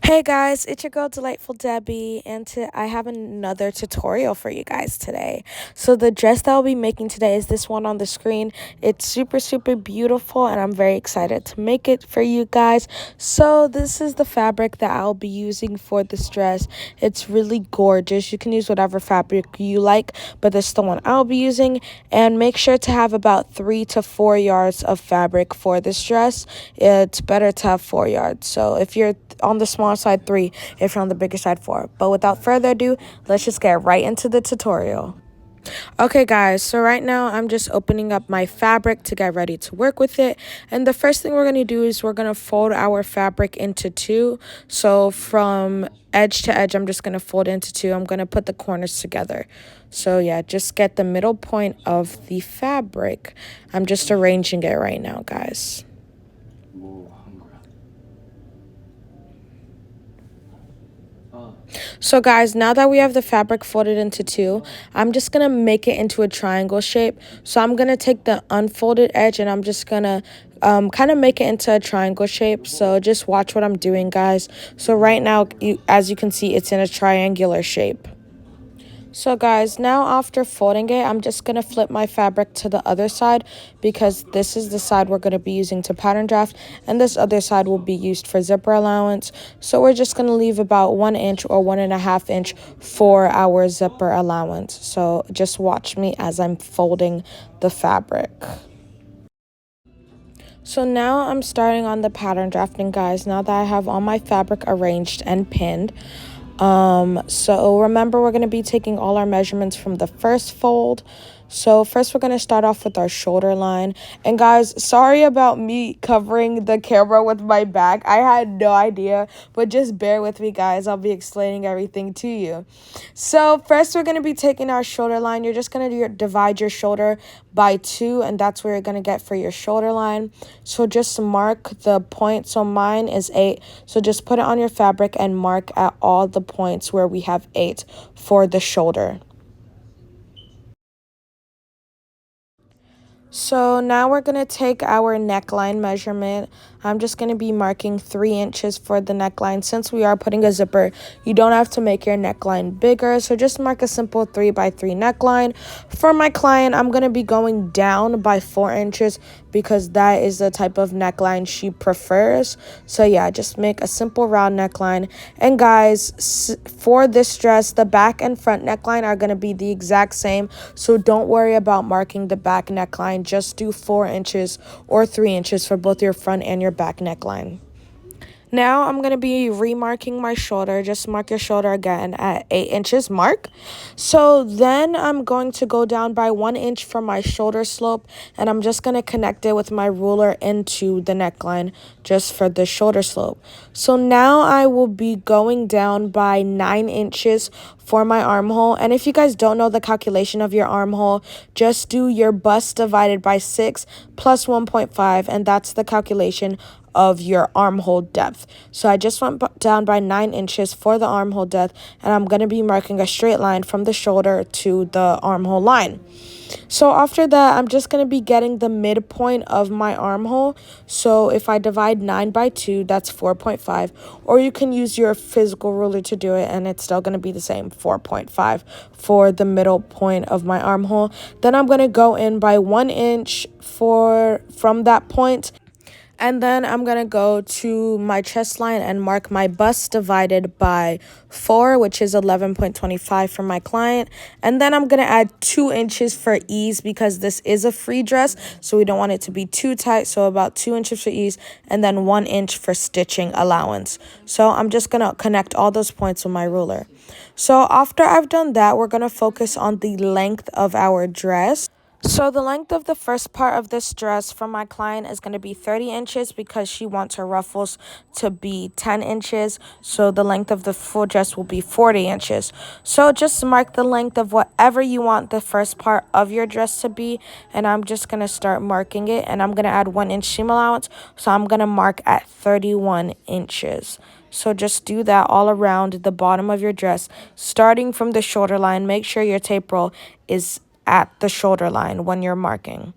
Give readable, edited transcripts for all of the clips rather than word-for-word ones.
Hey guys, it's your girl Delightful Debbie, and I have another tutorial for you guys today. So the dress that I'll be making today is this one on the screen. It's super beautiful, and I'm very excited to make it for you guys. So this is the fabric that I'll be using for this dress. It's really gorgeous. You can use whatever fabric you like, but this is the one I'll be using. And make sure to have about 3 to 4 yards of fabric for this dress. It's better to have 4 yards. So if you're on the small side, 3, if you're on the bigger side, 4. But without further ado, let's just get right into the tutorial. Okay guys, so right now I'm just opening up my fabric to get ready to work with it. And the first thing we're going to do is we're going to fold our fabric into 2. So from edge to edge, I'm just going to fold into 2. I'm going to put the corners together. So yeah, just get the middle point of the fabric. I'm just arranging it right now, guys. So guys, now that we have the fabric folded into 2, I'm just going to make it into a triangle shape. So I'm going to take the unfolded edge and I'm just going to kind of make it into a triangle shape. So just watch what I'm doing, guys. So right now, as you can see, it's in a triangular shape. So guys, now after folding it, I'm just going to flip my fabric to the other side because this is the side we're going to be using to pattern draft, and this other side will be used for zipper allowance. So we're just going to leave about 1 inch or 1.5 inch for our zipper allowance. So just watch me as I'm folding the fabric. So now I'm starting on the pattern drafting, guys, now that I have all my fabric arranged and pinned. So remember, we're going to be taking all our measurements from the first fold. So first we're going to start off with our shoulder line. And guys, sorry about me covering the camera with my back. I had no idea, but just bear with me, guys. I'll be explaining everything to you. So first we're going to be taking our shoulder line. You're just going to divide your shoulder by 2, and that's where you're going to get for your shoulder line. So just mark the point. So mine is 8. So just put it on your fabric and mark at all the points where we have 8 for the shoulder. So now we're going to take our neckline measurement. I'm just going to be marking 3 inches for the neckline. Since we are putting a zipper, you don't have to make your neckline bigger. So just mark a simple 3 by 3 neckline. For my client, I'm going to be going down by 4 inches because that is the type of neckline she prefers. So yeah, just make a simple round neckline. And guys, for this dress, the back and front neckline are going to be the exact same. So don't worry about marking the back neckline. Just do 4 inches or 3 inches for both your front and your back neckline. Now I'm going to be remarking my shoulder. Just mark your shoulder again at 8 inches mark. So then I'm going to go down by 1 inch for my shoulder slope, and I'm just going to connect it with my ruler into the neckline just for the shoulder slope. So now I will be going down by 9 inches for my armhole. And if you guys don't know the calculation of your armhole, just do your bust divided by 6 plus 1.5, and that's the calculation of your armhole depth. So I just went down by 9 inches for the armhole depth, and I'm going to be marking a straight line from the shoulder to the armhole line. So after that, I'm just going to be getting the midpoint of my armhole. So if I divide 9 by 2, that's 4.5. Or you can use your physical ruler to do it, and it's still going to be the same, 4.5 for the middle point of my armhole. Then I'm going to go in by 1 inch from that point. And then I'm going to go to my chest line and mark my bust divided by 4, which is 11.25 for my client. And then I'm going to add 2 inches for ease because this is a free dress, so we don't want it to be too tight. So about 2 inches for ease, and then 1 inch for stitching allowance. So I'm just going to connect all those points with my ruler. So after I've done that, we're going to focus on the length of our dress. So the length of the first part of this dress for my client is going to be 30 inches because she wants her ruffles to be 10 inches. So the length of the full dress will be 40 inches. So just mark the length of whatever you want the first part of your dress to be. And I'm just going to start marking it. And I'm going to add 1 inch seam allowance. So I'm going to mark at 31 inches. So just do that all around the bottom of your dress. Starting from the shoulder line, make sure your tape roll is at the shoulder line when you're marking.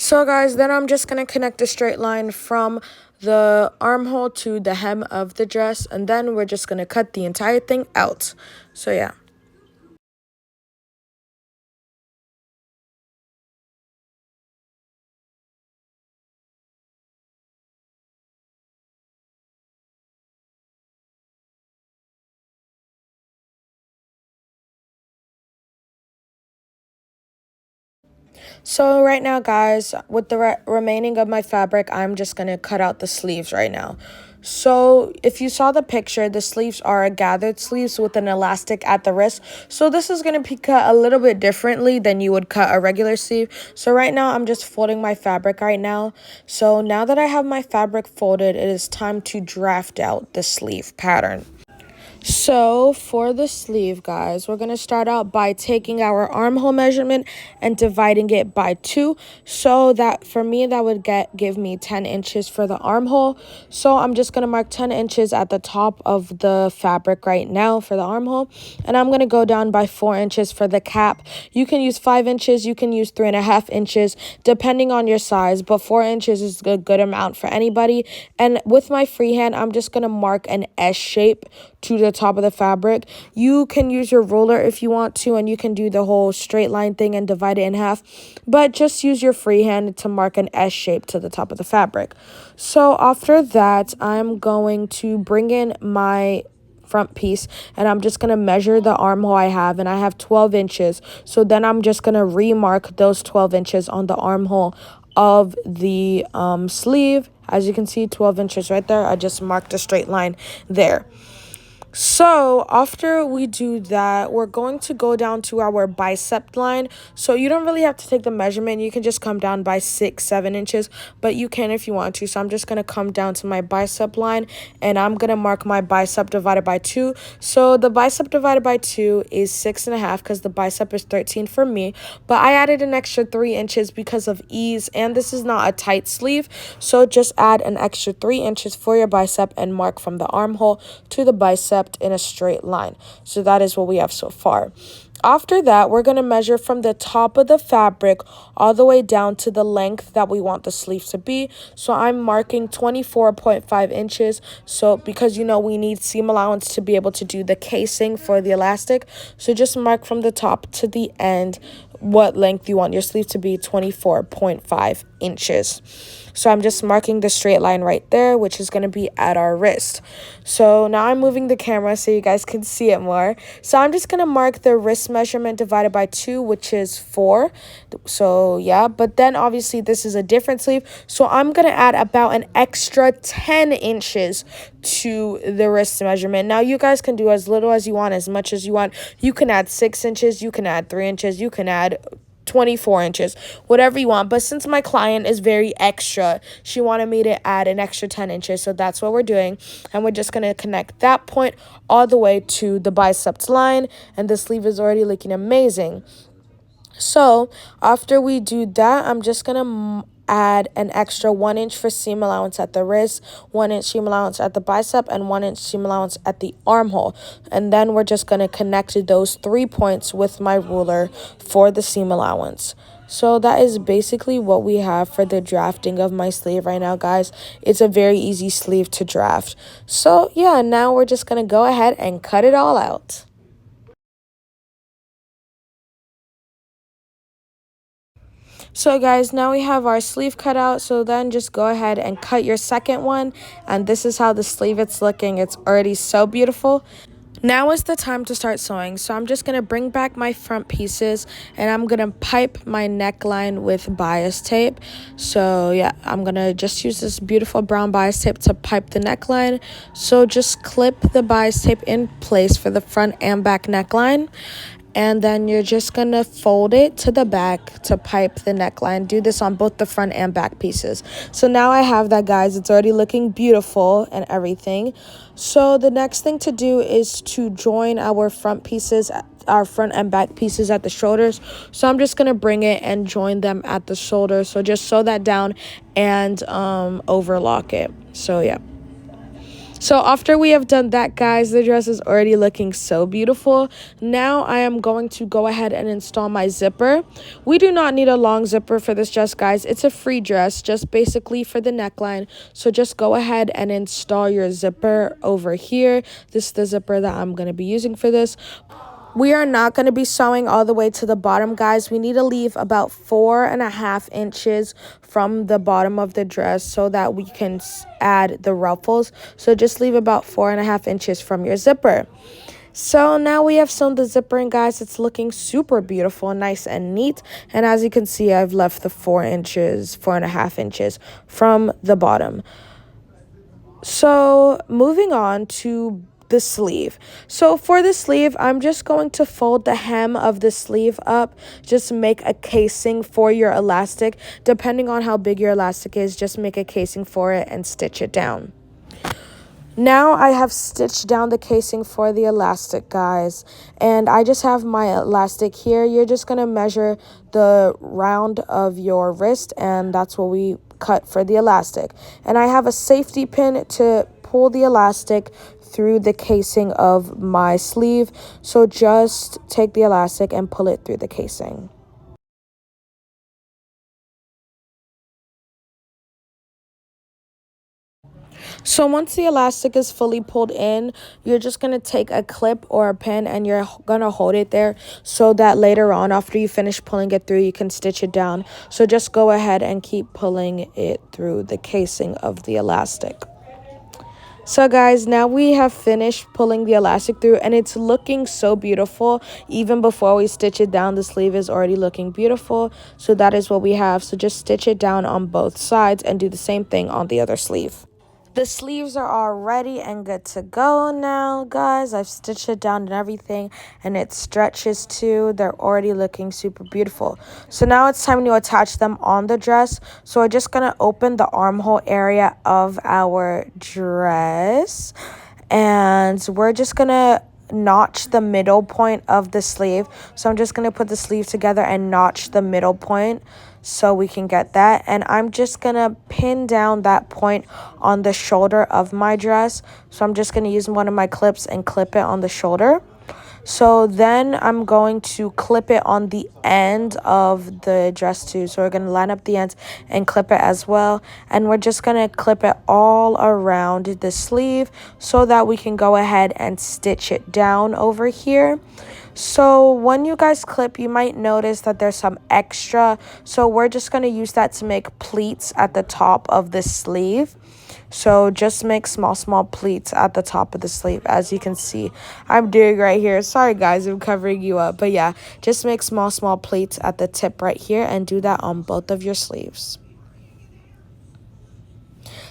So guys, then I'm just going to connect a straight line from the armhole to the hem of the dress, and then we're just going to cut the entire thing out. So yeah. So right now, guys, with the remaining of my fabric, I'm just going to cut out the sleeves right now. So if you saw the picture, the sleeves are gathered sleeves with an elastic at the wrist. So this is going to be cut a little bit differently than you would cut a regular sleeve. So right now, I'm just folding my fabric right now. So now that I have my fabric folded, it is time to draft out the sleeve pattern. So for the sleeve, guys, we're going to start out by taking our armhole measurement and dividing it by 2. So that for me, that would give me 10 inches for the armhole. So I'm just going to mark 10 inches at the top of the fabric right now for the armhole. And I'm going to go down by 4 inches for the cap. You can use 5 inches. You can use 3.5 inches, depending on your size. But 4 inches is a good amount for anybody. And with my freehand, I'm just going to mark an S shape to the top of the fabric. You can use your ruler if you want to, and you can do the whole straight line thing and divide it in half, but just use your freehand to mark an S shape to the top of the fabric. So after that, I'm going to bring in my front piece, and I'm just going to measure the armhole I have, and I have 12 inches. So then I'm just going to remark those 12 inches on the armhole of the sleeve. As you can see, 12 inches right there. I just marked a straight line there. So after we do that, we're going to go down to our bicep line. So you don't really have to take the measurement. You can just come down by 6-7 inches, but you can if you want to. So I'm just going to come down to my bicep line, and I'm going to mark my bicep divided by 2. So the bicep divided by 2 is 6.5 because the bicep is 13 for me, but I added an extra 3 inches because of ease, and this is not a tight sleeve. So just add an extra 3 inches for your bicep and mark from the armhole to the bicep in a straight line. So that is what we have so far. After that, we're going to measure from the top of the fabric all the way down to the length that we want the sleeve to be. So I'm marking 24.5 inches. So because, we need seam allowance to be able to do the casing for the elastic. So just mark from the top to the end what length you want your sleeve to be, 24.5 inches. So I'm just marking the straight line right there, which is going to be at our wrist. So now I'm moving the camera so you guys can see it more. So I'm just going to mark the wrist measurement divided by 2, which is 4. So yeah, but then obviously this is a different sleeve. So I'm going to add about an extra 10 inches to the wrist measurement. Now you guys can do as little as you want, as much as you want. You can add 6 inches, you can add 3 inches, you can add 24 inches, whatever you want. But since my client is very extra, she wanted me to add an extra 10 inches. So that's what we're doing. And we're just going to connect that point all the way to the biceps line. And the sleeve is already looking amazing. So after we do that, I'm just going to add an extra 1 inch for seam allowance at the wrist, 1 inch seam allowance at the bicep, and 1 inch seam allowance at the armhole. And then we're just going to connect those 3 points with my ruler for the seam allowance. So that is basically what we have for the drafting of my sleeve right now, guys. It's a very easy sleeve to draft. So yeah, now we're just going to go ahead and cut it all out. So guys, now we have our sleeve cut out. So then just go ahead and cut your second one. And this is how the sleeve it's looking. It's already so beautiful. Now is the time to start sewing. So I'm just going to bring back my front pieces, and I'm going to pipe my neckline with bias tape. So yeah, I'm going to just use this beautiful brown bias tape to pipe the neckline. So just clip the bias tape in place for the front and back neckline. And then you're just going to fold it to the back to pipe the neckline. Do this on both the front and back pieces. So now I have that, guys. It's already looking beautiful and everything. So the next thing to do is to join our front pieces, our front and back pieces at the shoulders. So I'm just going to bring it and join them at the shoulder. So just sew that down and overlock it. So yeah. So after we have done that, guys, the dress is already looking so beautiful. Now I am going to go ahead and install my zipper. We do not need a long zipper for this dress, guys. It's a free dress, just basically for the neckline. So just go ahead and install your zipper over here. This is the zipper that I'm going to be using for this. We are not going to be sewing all the way to the bottom, guys. We need to leave about 4.5 inches from the bottom of the dress so that we can add the ruffles. So just leave about 4.5 inches from your zipper. So now we have sewn the zipper in, guys. It's looking super beautiful, nice and neat. And as you can see, I've left the 4.5 inches from the bottom. So moving on to the sleeve. So for the sleeve, I'm just going to fold the hem of the sleeve up, just make a casing for your elastic. Depending on how big your elastic is, just make a casing for it and stitch it down. Now I have stitched down the casing for the elastic, guys, and I just have my elastic here. You're just going to measure the round of your wrist, and that's what we cut for the elastic. And I have a safety pin to pull the elastic through the casing of my sleeve. So just take the elastic and pull it through the casing. So once the elastic is fully pulled in, you're just going to take a clip or a pin and you're going to hold it there so that later on, after you finish pulling it through, you can stitch it down. So just go ahead and keep pulling it through the casing of the elastic. So guys, now we have finished pulling the elastic through and it's looking so beautiful. Even before we stitch it down, the sleeve is already looking beautiful. So that is what we have. So just stitch it down on both sides and do the same thing on the other sleeve. The sleeves are all ready and good to go now, guys. I've stitched it down and everything, and it stretches too. They're already looking super beautiful. So now it's time to attach them on the dress. So we're just going to open the armhole area of our dress, and we're just going to notch the middle point of the sleeve. So I'm just going to put the sleeve together and notch the middle point so we can get that. And I'm just going to pin down that point on the shoulder of my dress. So I'm just going to use one of my clips and clip it on the shoulder. So then I'm going to clip it on the end of the dress too. So we're going to line up the ends and clip it as well. And we're just going to clip it all around the sleeve so that we can go ahead and stitch it down over here. So when you guys clip, you might notice that there's some extra. So we're just going to use that to make pleats at the top of the sleeve. So just make small pleats at the top of the sleeve, as you can see I'm doing right here. Sorry guys, I'm covering you up, but yeah, just make small pleats at the tip right here and do that on both of your sleeves.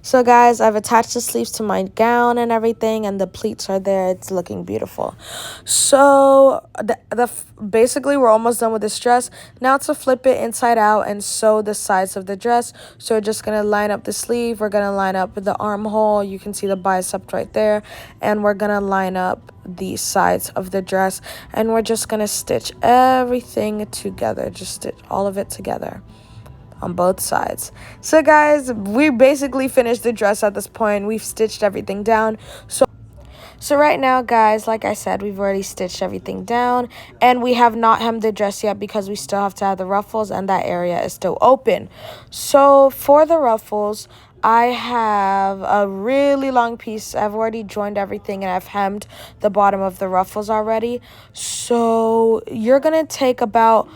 So guys, I've attached the sleeves to my gown and everything, and the pleats are there. It's looking beautiful. So basically we're almost done with this dress. Now to flip it inside out and sew the sides of the dress. So we're just going to line up the sleeve. We're going to line up the armhole. You can see the bicep right there. And we're going to line up the sides of the dress. And we're just going to stitch everything together. Just stitch all of it together on both sides. So guys, we basically finished the dress at this point. We've stitched everything down. So right now, guys, like I said, we've already stitched everything down, and we have not hemmed the dress yet because we still have to have the ruffles, and that area is still open. So for the ruffles, I have a really long piece. I've already joined everything, and I've hemmed the bottom of the ruffles already. So you're going to take about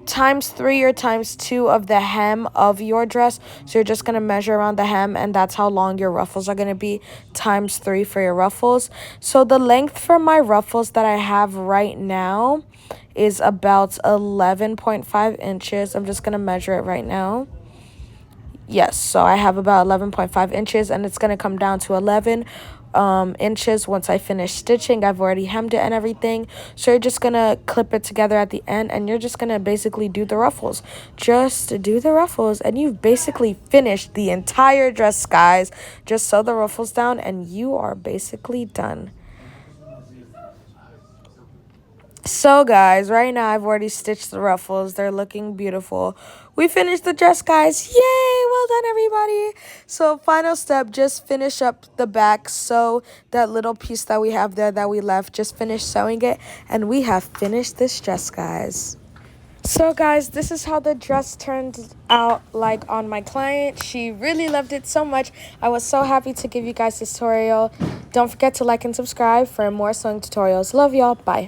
×3 or ×2 of the hem of your dress. So you're just going to measure around the hem, and that's how long your ruffles are going to be, ×3 for your ruffles. So the length for my ruffles that I have right now is about 11.5 inches. I'm just going to measure it right now. Yes, so I have about 11.5 inches, and it's going to come down to 11 inches once I finish stitching. I've already hemmed it and everything. So you're just going to clip it together at the end, and you're just going to basically do the ruffles. Just do the ruffles, and you've basically finished the entire dress, guys. Just sew the ruffles down, and you are basically done. So guys, right now I've already stitched the ruffles. They're looking beautiful. We finished the dress, guys. Yay! Well done, everybody. So final step, just finish up the back. Sew that little piece that we have there that we left. Just finish sewing it, and we have finished this dress, guys. So guys, this is how the dress turned out like on my client. She really loved it so much. I was so happy to give you guys this tutorial. Don't forget to like and subscribe for more sewing tutorials. Love y'all. Bye.